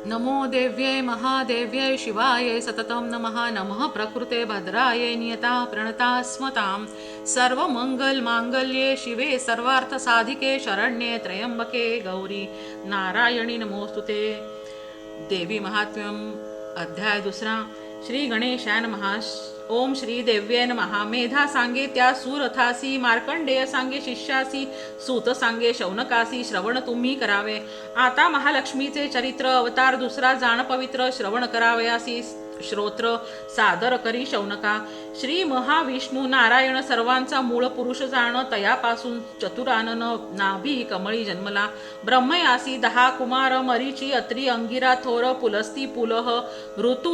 नमो देव्ये महादेव्ये शिवाय सततं नमः नमः प्रकृते भद्राय नियता प्रणता स्मतां सर्वमंगल मांगल्ये शिवे सर्वार्थ साधिके शरण्ये त्र्यंबके गौरी नारायणी नमोस्तुते। देवी महात्म्यम अध्याय दुसरा। श्री गणेशाय नमः। ओम श्री देव्ये नमः। मेधा सांगे त्या सुरथासी, मार्कंडेय सांगे शिष्यासी, सूत सांगे शौनकासी, श्रवण तुम्ही करावे। आता महालक्ष्मीचे चरित्र अवतार दुसरा जाण पवित्र, श्रवण करावयासी श्रोत्र सादर करी शौनका। श्री महाविष्णू नारायण सर्वांचा मूळ पुरुष जाण, तयापासून चतुरानन नाभी कमळी जन्मला। ब्रह्मयासी 10 कुमार, मरीची अत्री अंगिरा थोर, पुलस्ती पुलह ऋतू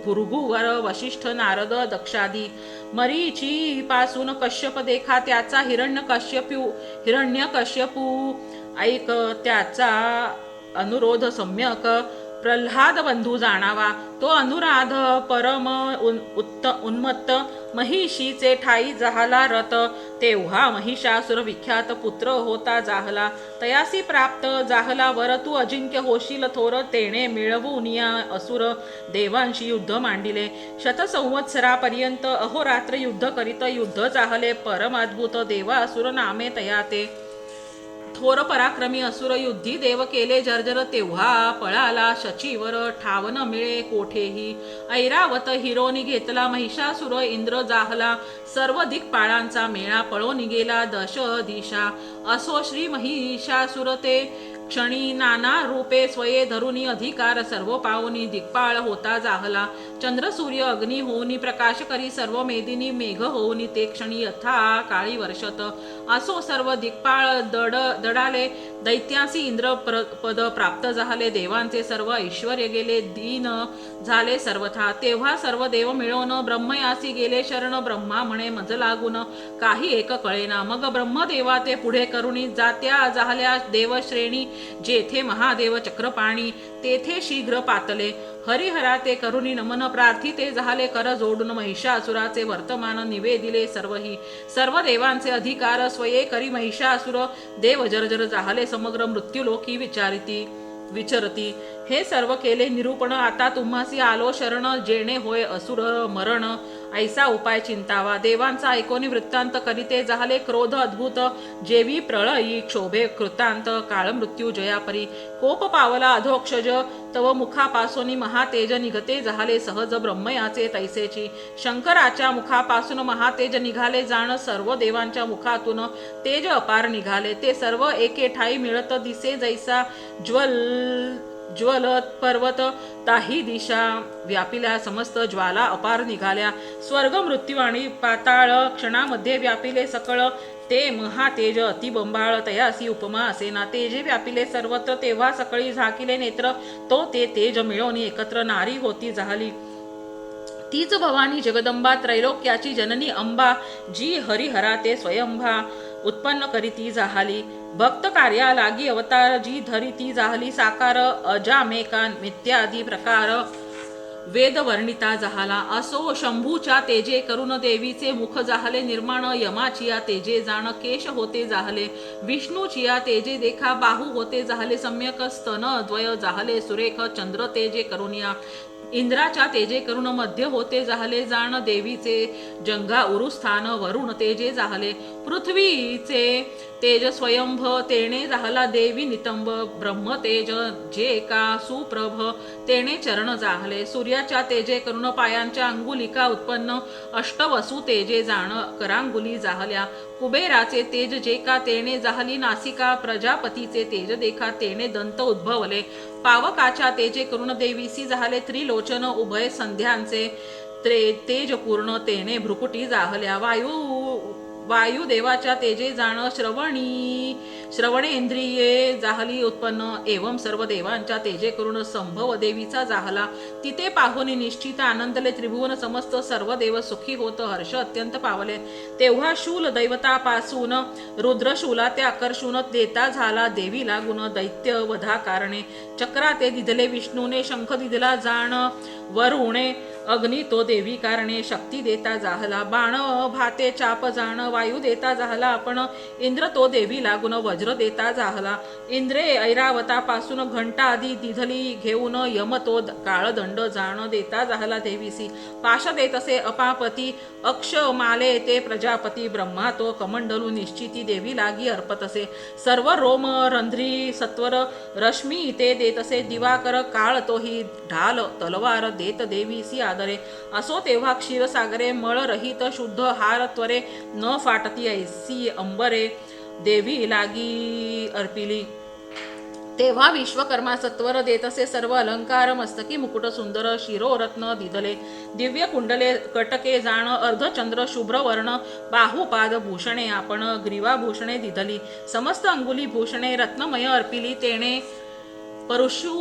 भृगुवर वशिष्ठ नारद दक्षादी। मरीची पासून कश्यप देखा, त्याचा हिरण्यकश्यपू ऐक, त्याचा अनुरोध सम्यक प्रल्हाद बंधू जाणावा। तो अनुराध परम उन्मत्त महिषीचे ठाई जहाला रत, तेव्हा महिषासुर विख्यात पुत्र होता जाहला। तयासी प्राप्त जाहला वर, तू अजिंक्य होशील थोर, तेणे मिळवून या असुर देवांशी युद्ध मांडिले। शतसंवत्सरापर्यंत अहोरात्र युद्ध करीत युद्ध जाहले, परम अद्भुत देवा असुर नामे तयाते। थोर पराक्रमी असुर युद्धी देव केले जर्जर, तेव्हा पळाला शचीवर ठाव न मिळे कोठेही। ऐरावत हिरोनी घेतला महिषासुर, इंद्र जाहला सर्व दिक्पाळांचा मेळा, पळून गेला दश दिशा। असो श्री महिषासुर ते क्षणी नाना रूपे स्वये धरुनी, अधिकार सर्व पावनी दिक्पाळ होता जाहला। चंद्र सूर्य अग्नी होऊनी प्रकाश करी, सर्व मेदिनी मेघ होऊनी ते क्षणी यथा काळी वर्षत। असो सर्व दिक्पाळ दडाले, दैत्यासी इंद्र पद प्राप्त झाले, देवांचे सर्व ऐश्वर्य गेले, दीन झाले सर्वथा। तेव्हा सर्व देव मिळवून ब्रह्मयासी गेले शरण, ब्रह्मा म्हणे मज लागून काही एक कळेना। मग ब्रह्मदेवा ते पुढे करुणी, जात्या झाल्या देवश्रेणी, जेथे महादेव चक्रपाणी तेथे शीघ्र पातले। हरिहरा ते करुणी नमन, प्रार्थिते झाले कर जोडून, महिषासुराचे वर्तमान निवेदिले सर्वही। सर्व देवांचे अधिकार स्वये करी महिषासुर, देव जर्जर जाहले समग्र मृत्यूलोकी विचरती। हे सर्व केले निरूपण, आता तुम्हासी आलो शरण, जेणे होय असुर मरण, ऐसा उपाय चिंतावा। देवांचा ऐकोनी वृत्तांत करीते झाले क्रोध अद्भुत, जेवी प्रळयी क्षोभे कृतांत, काळ मृत्यू जयापरी। कोप पावला अधोक्षज, तव मुखापासून महातेज निघते झाले सहज, ब्रह्मयाचे तैसेची। शंकराच्या मुखापासून महातेज निघाले जाण, सर्व देवांच्या मुखातून तेज अपार निघाले। ते सर्व एके ठाई मिळत दिसे जैसा ज्वलत पर्वत, ताही दिशा व्यापिल्या समस्त ज्वाला अपार निघाल्या। स्वर्ग मृत्यू आणि पाताळ क्षणामध्ये व्यापिले सकळ, ते महातेज अतिबंबाळ तयासी उपमा असेना। तेजे व्यापिले सर्वत्र, तेव्हा सकळी झाकिले नेत्र, तो ते तेज मिळवून एकत्र नारी होती झाली। तीच भवानी जगदंबा त्रैलोक्याची जननी अंबा, जी हरिहरा ते स्वयंभा उत्पन्न करीती जाहली। भक्त कार्या लागी अवतार, जी धरिती जाहली साकार, अजामेका मित्यादी प्रकार वेद वर्णिता जाहला। असो शंभूच्या तेजे करुण देवीचे मुख जाहले निर्माण, यमाचिया तेजे जाण केश होते जाहले, विष्णूचिया तेजे देखा बाहू होते जाहले सम्यक, स्तन द्वय जाहले सुरेख, चंद्र तेजे करुनिया इंद्राच्या तेजे करुण मध्य होते जाहले जाण, देवीचे जंगा उरुस्थान वरुण तेजे जाहले, पृथ्वीचे तेज स्वयंभ तेणे जाहला देवी नितंब, ब्रह्म तेज जे का सुप्रभ तेणे चरण जाहले, सूर्याच्या तेजे करुण पायांच्या अंगुलिका उत्पन्न, अष्टवसु तेजे जाण करांगुली जाहल्या, कुबेराचे तेज जे का तेणे जाहली नासिका, प्रजापतीचे तेज देखा तेणे दंत उद्भवले, पावकाच्या तेजे करुण देवीसी जाहले त्रिलोचन, उभय संध्यांचे तेज पूर्ण तेणे भ्रुकुटी जाहल्या, वायुदेवाच्या तेजे जाण श्रवणेंद्रिये जाहली उत्पन्न, एवं सर्व देवांच्या तेजे करून संभव देवीचा जाहला। तिथे पाहुनी निश्चित आनंदले त्रिभुवन समस्त, सर्व देव सुखी होत हर्ष अत्यंत पावले। तेव्हा शूल दैवतापासून रुद्रशूला ते आकर्षून देता झाला देवी लागून, दैत्य वधा कारणे चक्रा ते दिधले विष्णूने, शंख दिधला जाण वरुणे अग्नी तो देवी कारणे शक्ती देता जाहला, बाण भाते चाप जाण वायू देता जाहला आपण, इंद्र तो देवी लागून वज्र देता जाहला, इंद्रे ऐरावतापासून घंटा आधी दिधली घेऊन यम तो काळदंड जाण देता जाहला देवीसी, पाश देत असे अपापती अक्ष माले ते प्रजापती, ब्रह्मा तो कमंडलू निश्चिती देवी लागी अर्पत असे, सर्व रोम रंध्री सत्वर रश्मी ते देत असे, दिवाकर काळ तोही ढाल तलवार देत देवीसी आदरे, असो तेव्हा क्षीरसागरे मळ रहित शुद्ध हार त्वरे न फाटती ऐसी अंबरे देवी लागी अर्पिली, तेव्हा विश्वकर्मा सत्वर देत असे सर्व अलंकार, मस्तकी मुकुट सुंदर शिरोरत्न दिधले, दिव्य कुंडले कटके जाण अर्धचंद्र शुभ्र वर्ण, बाहुपाद भूषणे आपण ग्रीवाभूषणे दिधली, समस्त अंगुली भूषणे रत्नमय अर्पिली, तेणे परशु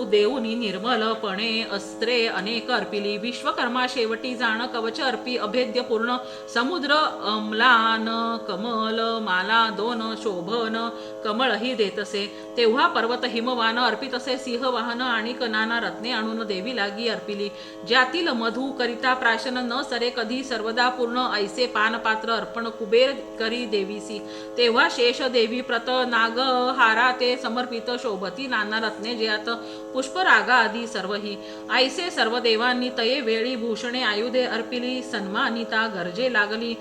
देऊनी निर्मलपणे अस्त्रे अनेक अर्पिली, विश्वकर्मा शेवटी जाण कवच अर्पी अभेद्य पूर्ण, समुद्र अम्लान कमल माला दोन शोभन कमळही देतसे, तेव्हा पर्वत हिमवान अर्पित असे सिंह वाहन आणि नाना रत्ने आणून देवी लागी अर्पिली, ज्यातील मधु करिता प्राशन न सरे कधी सर्वदा पूर्ण, ऐसे पानपात्र अर्पण कुबेर करी देवीसी, तेव्हा शेष देवी प्रत नाग हारा ते समर्पित शोभती नाना रत्ने ज्यात पुष्परागा आदी सर्वही, ऐसे सर्व देवांनी तये वेळी भूषणे आयुधे अर्पिली, सन्मानिता गरजे लागली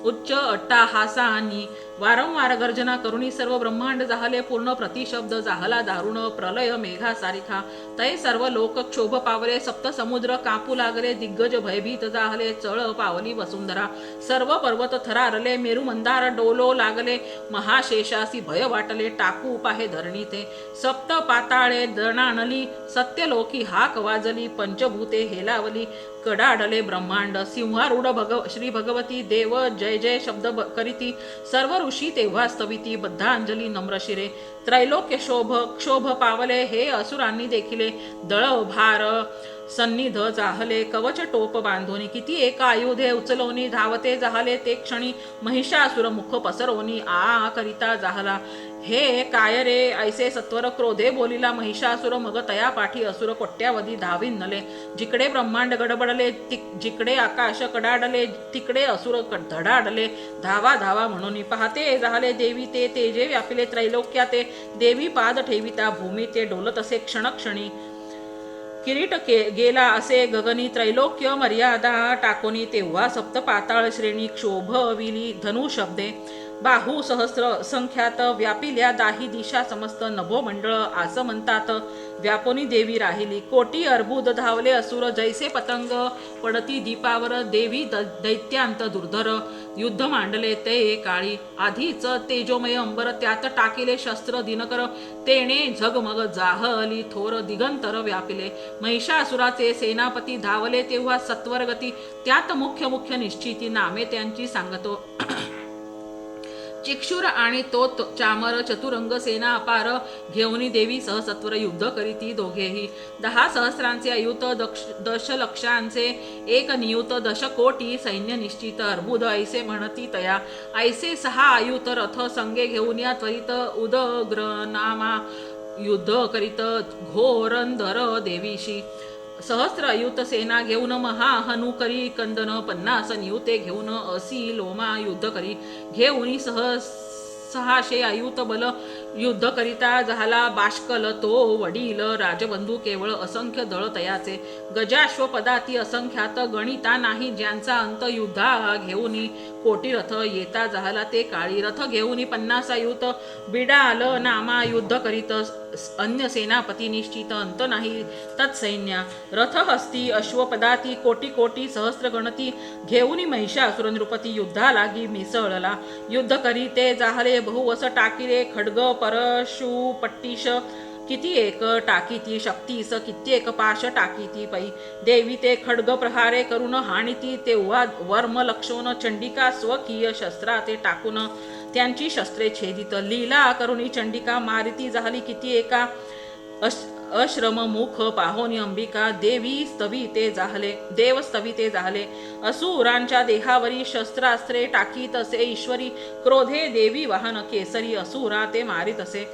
उच्च अट्टाहासानी, वारंवार गर्जना करुणी सर्व ब्रह्मांड जाहले पूर्ण, प्रतिशब्द जाहला दारुण प्रलय मेघा सारिखा, तै सर्व लोक क्षोभ पावले सप्त समुद्र कापू लागले, दिग्गज भयभीत जाहले चळ पावली वसुंधरा, सर्व पर्वत थरारले मेरू मंदार डोलो लागले, महाशेषासी भय वाटले टाकू पाहे धरणी ते, सप्त पाताळे दणाणली सत्यलोकी हाक वाजली, पंचभूते हेलावली कडाडले ब्रह्मांड, सिंहारूढ श्री भगवती देव जय जय शब्द करीती, सर्व ऋषी तेव्हा स्तविती बद्धांजली नम्र शिरे, त्रैलोक्य क्षोभ पावले हे असुरांनी देखिले, दळ भार सन्निध जाहले कवच टोप बांधोनी, किती एका आयुधे उचलोनी धावते जाहले, ते क्षणी महिषासुर मुख पसरोनी आ करिता जाहला, हे काय रे ऐसे सत्वर क्रोधे बोलिला महिषासुर, मग तया पाठी असुर कोट्यावधी धावीन नले, जिकडे ब्रह्मांड गडबडले जिकडे आकाश कडाडले, तिकडे असुर धडाडले धावा धावा म्हणून, पाहते जाहले देवी ते तेजे व्यापिले त्रैलोक्याते, देवी पाद ठेविता भूमी ते डोलत असे क्षणक्षणी, किरीट गेला असे गगनी त्रैलोक्य मर्यादा टाकोनी, तेव्हा सप्त पाताळ श्रेणी क्षोभविली धनु शब्दे, बाहू सहस्र संख्यात व्यापिल्या दाही दिशा समस्त नभो मंडळ आस म्हणतात, व्यापोनी देवी राहिली कोटी अर्बुद धावले असुर, जैसे पतंग पडती दीपावर देवी दैत्यांत दुर्धर, युद्ध मांडले ते काळी आधीच तेजोमय अंबर, त्यात टाकिले शस्त्र दिनकर, तेणे झगमग जाहली थोर दिगंतर व्यापिले, महिषासुराचे सेनापती धावले तेव्हा सत्वरगती, त्यात मुख्य मुख्य निश्चिती नामे त्यांची सांगतो, चिक्षुर आणि तो चामर चतुरंग सेना अपार, घेऊनी देवी सहसत्वर युद्ध करीती दोघेही, 10 सहस्रांचे अयुत दशलक्षांचे एक नियुत, दशकोटी सैन्य निश्चित अर्बुद ऐसे म्हणती तया, ऐसे 6 आयुत रथ संगे घेऊन या त्वरित उदग्रनामा युद्ध करीत घोरंधर देवीशी, सहस्र अयुत सेना घेऊन महाहनु करी कंदन, 50 नियुते घेऊन असी लोमा युद्ध करी, घेऊन 600 अयुत बल युद्ध करिता झाला बाष्कल, तो वडील राजबंधू केवळ असंख्य दळ तयाचे, गजाश्व पदाती असंख्यात गणिता नाही, ज्यांचा अंत युद्धा घेऊनी कोटी रथ येता झाला, ते काळी रथ घेऊनी 50 अयुत बिडाल नामा युद्ध करीत, अन्य सेनापती निश्चित अंत नाही तत्सैन्या, रथ हस्ती अश्वपदाती कोटी कोटी सहस्र गणती, घेऊनी महिषासुर नृपती युद्धा लागी मिसळला, युद्ध करीते जाहले बहुवस टाकिले, खड्ग परशु पट्टीश किती एक टाकीती, शक्तीस कित्येक पाश टाकीती पै, देवी ते खड्ग प्रहारे करून हाणीती, तेव्हा वर्म लक्षोन चंडिका स्वकीय शस्त्रा ते टाकून त्यांची शस्त्रे छेदित, लीला करुणी चंडिका मारिती झाली किती एका, अश्रम मुख पाहोनी अंबिका देवी स्तविते जाहले, देव स्तविते जाहले, असुरांच्या देहावरी शस्त्रास्त्रे टाकीत असे ईश्वरी, क्रोधे देवी वाहन केसरी असुरा ते मारित असे,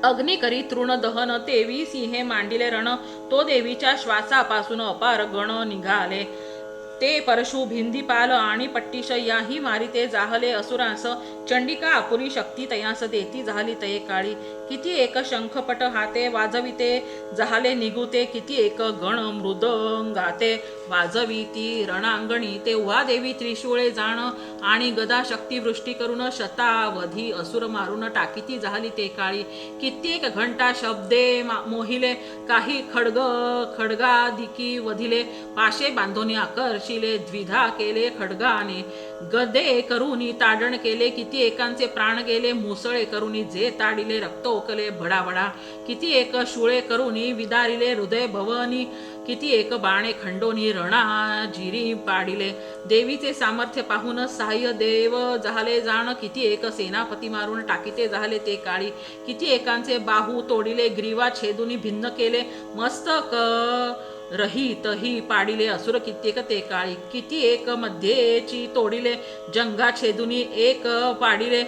अग्नी करी तृण दहन तेवी सिंहे मांडिले रण तो देवीच्या श्वासापासून अपार गण निघाले ते परशु भिंदीपाल आणि पट्टीश याही मारिते जाहले असुरांस चंडिका आपुली शक्ती तयास देती झाली तये काळी किती एक शंखपट हाते वाजविते जाहले निगुते किती एक गण मृदंगाते वाजविती रणांगणी तेव्हा देवी त्रिशूळे जाण आणि गदा शक्ती वृष्टी करून शतावधी असुर मारून टाकीती झाली ते काळी कित्येक घंटा शब्दे मोहिले काही खडगाधिकी वधिले पाशे बांधोनी आकर्षिले द्विधा केले खडगाने गदे करुनी ताडण केले किती एकांचे प्राण गेले मुसळे करुनी जे ताडिले रक्त ओकले भडाभडा किती एक शुळे करुनी विदारिले हृदय भवनी किती एक बाणे खंडोनी रणा जिरी पाडिले देवीचे सामर्थ्य पाहून सहाय्य देव झाले जाण किती एक सेनापती मारून टाकीते झाले ते काळी किती एकांचे बाहू तोडिले ग्रीवा छेदुनी भिन्न केले मस्तक रहित ही पाडिले असुर कित्येक ते काळी किती एक मध्येची तोडिले जंगा छेदुनी एक पाडिले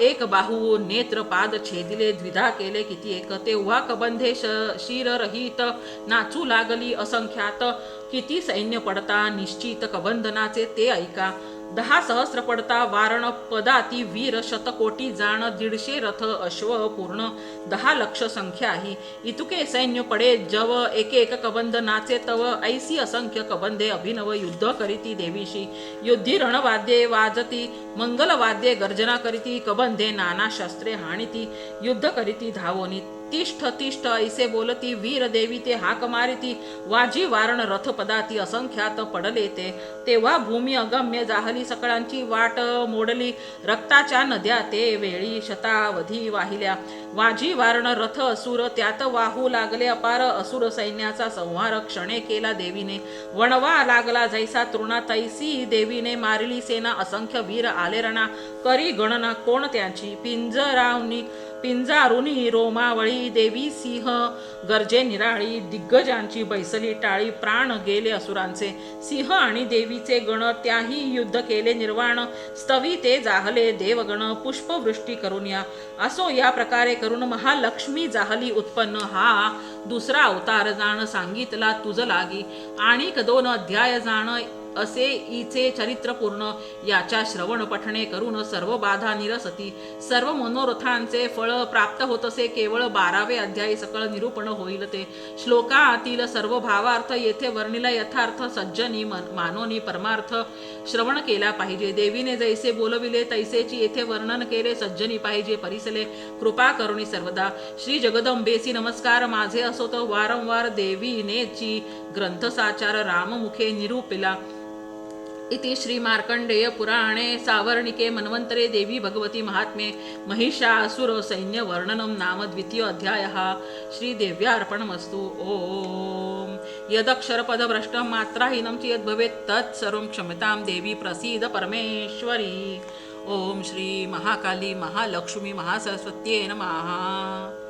एक बाहू नेत्र पाद छेदिले द्विधा केले किती एक तेव्हा कबंधे शिर रहित नाचू लागली असंख्यात किती सैन्य पडता निश्चित कबंधनाचे ते ऐका 10,000 पडता वारण पदाती वीर शतकोटी जाण 150 रथ अश्व पूर्ण 10 लक्ष संख्याही इतुके सैन्य पडे जव एक एक कबंध नाचे तव ऐसी असंख्य कबंधे अभिनव युद्ध करीती देवीशी युद्धी रणवाद्ये वाजती मंगलवाद्ये गर्जना करीती कबंधे नाना शस्त्रे हाणिती युद्ध करीती धावोनी तिष्ठ तिष्ठ ऐसे बोलती वीर देवी ते हाक मारिती वाजी वारण रथ पदाती असंख्यात पडले ते तेव्हा भूमी अगम्य जाहली सकळांची वाट मोडली रक्ताच्या नद्या ते वेळी शतावधी वाहिल्या वाजी वारण रथ असुर त्यात वाहू लागले अपार असुर सैन्याचा संहार क्षणे केला देवीने वणवा लागला जैसा तृणा तैसी देवीने मारिली सेना असंख्य वीर आले रणा करी गणना कोण त्यांची पिंजारुनी रोमावळी देवी सिंह गर्जे निराळी दिग्गजांची बैसली टाळी प्राण गेले असुरांचे सिंह आणि देवीचे गण त्याही युद्ध केले निर्वाण स्तवी ते जाहले देवगण पुष्पवृष्टी करून या असो या प्रकारे करून महालक्ष्मी जाहली उत्पन्न हा दुसरा अवतार जाण सांगितला तुझ लागी आणिक 2 अध्याय जाण असे इचे चरित्र पूर्ण याच्या श्रवण पठणे करून सर्व बाधा निरसती सर्व मनोरथांचे फळ प्राप्त होत असे केवळ 12वे अध्यायी सकळ निरूपण होईल ते श्लोकातील सर्व भावार्थ येथे वर्णिला यथार्थ सज्जनी मानोनी परमार्थ श्रवण केला पाहिजे देवीने जैसे बोलविले तैसेची येथे वर्णन केले सज्जनी पाहिजे परिसले कृपा करुणी सर्वदा श्री जगदंबेसी नमस्कार माझे असो तर वारंवार देवीनेची ग्रंथसाचार राममुखे निरूपिला इति श्री मार्कंडेय पुराणे सावर्णिके मन्वंतरे देवी भगवती महात्म्ये महिषासुर सैन्य वर्णनम नाम 2य अध्यायः श्री देव्यार्पणमस्तु ओम यदक्षरपद भ्रष्टं मात्राहीनं च यद् भवेत् तत् सर्वं क्षम्यतां देवी प्रसीद परमेश्वरी ओम श्री महाकाली महालक्ष्मी महासरस्वत्यै नमः।